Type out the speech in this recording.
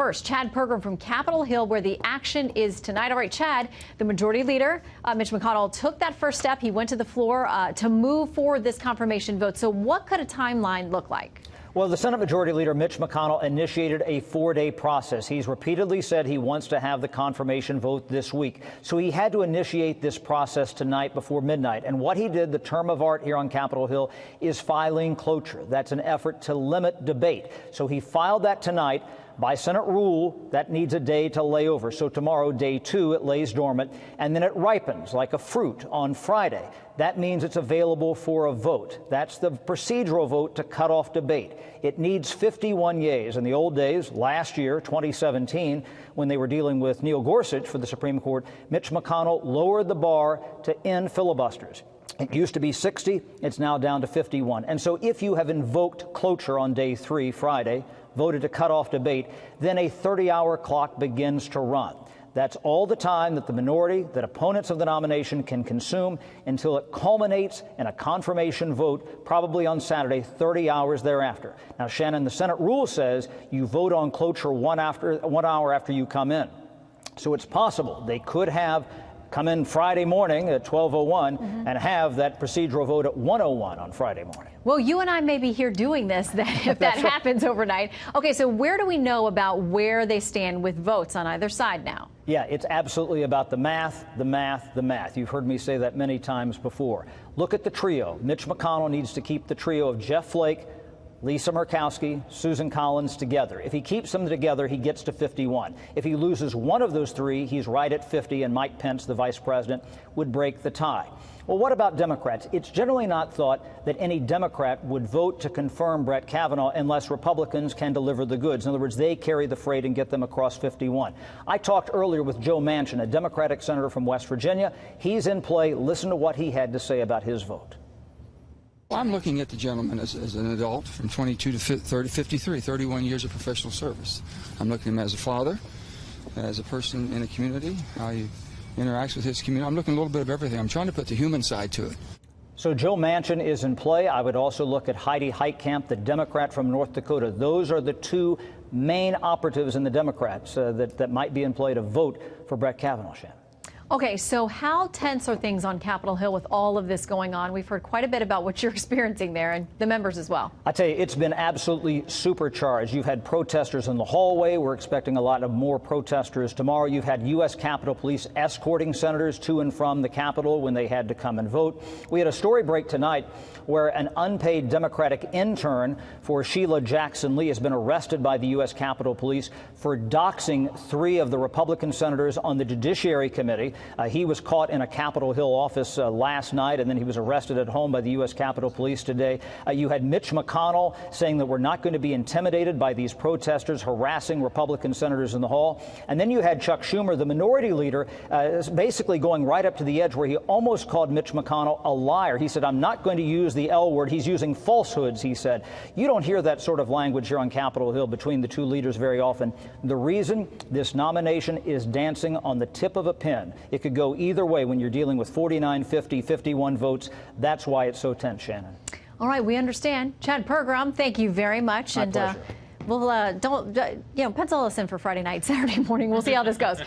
first, Chad Pergram from Capitol Hill, where the action is tonight. All right, Chad, the Majority Leader, Mitch McConnell, took that first step. He went to the floor to move forward this confirmation vote. So what could a timeline look like? Well, the Senate Majority Leader Mitch McConnell initiated a 4-day process. He's repeatedly said he wants to have the confirmation vote this week. So he had to initiate this process tonight before midnight. And what he did, the term of art here on Capitol Hill, is filing cloture. That's an effort to limit debate. So he filed that tonight. By Senate rule, that needs a day to lay over. So tomorrow, day 2, it lays dormant, and then it ripens like a fruit on Friday. That means it's available for a vote. That's the procedural vote to cut off debate. It needs 51 yeas. In the old days, last year, 2017, when they were dealing with Neil Gorsuch for the Supreme Court, Mitch McConnell lowered the bar to end filibusters. It used to be 60. It's now down to 51. And so if you have invoked cloture on day 3, Friday, voted to cut off debate, then a 30-hour clock begins to run. That's all the time that the minority, that opponents of the nomination can consume until it culminates in a confirmation vote, probably on Saturday, 30 hours thereafter. Now, Shannon, the Senate rule says you vote on cloture 1 hour after you come in. So it's possible they could have come in Friday morning at 12:01 and have that procedural vote at 1:01 on Friday morning. Well, you and I may be here doing this then if that happens overnight. Okay, so where do we know about where they stand with votes on either side now? Yeah, it's absolutely about the math, the math, the math. You've heard me say that many times before. Look at the trio. Mitch McConnell needs to keep the trio of Jeff Flake, Lisa Murkowski, Susan Collins together. If he keeps them together, he gets to 51. If he loses one of those three, he's right at 50, and Mike Pence, the vice president, would break the tie. Well, what about Democrats? It's generally not thought that any Democrat would vote to confirm Brett Kavanaugh unless Republicans can deliver the goods. In other words, they carry the freight and get them across 51. I talked earlier with Joe Manchin, a Democratic senator from West Virginia. He's in play. Listen to what he had to say about his vote. Well, I'm looking at the gentleman as an adult from 22 to 30, 53, 31 years of professional service. I'm looking at him as a father, as a person in a community, how he interacts with his community. I'm looking at a little bit of everything. I'm trying to put the human side to it. So Joe Manchin is in play. I would also look at Heidi Heitkamp, the Democrat from North Dakota. Those are the two main operatives in the Democrats that might be in play to vote for Brett Kavanaugh, Shannon. Okay, so how tense are things on Capitol Hill with all of this going on? We've heard quite a bit about what you're experiencing there and the members as well. I tell you, it's been absolutely supercharged. You've had protesters in the hallway. We're expecting a lot of more protesters tomorrow. You've had U.S. Capitol Police escorting senators to and from the Capitol when they had to come and vote. We had a story break tonight where an unpaid Democratic intern for Sheila Jackson Lee has been arrested by the U.S. Capitol Police for doxing 3 of the Republican senators on the Judiciary Committee. He was caught in a Capitol Hill office last night, and then he was arrested at home by the U.S. Capitol Police today. You had Mitch McConnell saying that we're not going to be intimidated by these protesters harassing Republican senators in the hall. And then you had Chuck Schumer, the minority leader, basically going right up to the edge where he almost called Mitch McConnell a liar. He said, I'm not going to use the L word. He's using falsehoods, he said. You don't hear that sort of language here on Capitol Hill between the two leaders very often. The reason this nomination is dancing on the tip of a pin. It could go either way when you're dealing with 49, 50, 51 votes. That's why it's so tense, Shannon. All right, we understand. Chad Pergram, thank you very much. My pleasure. We'll pencil us in for Friday night, Saturday morning. We'll see how this goes.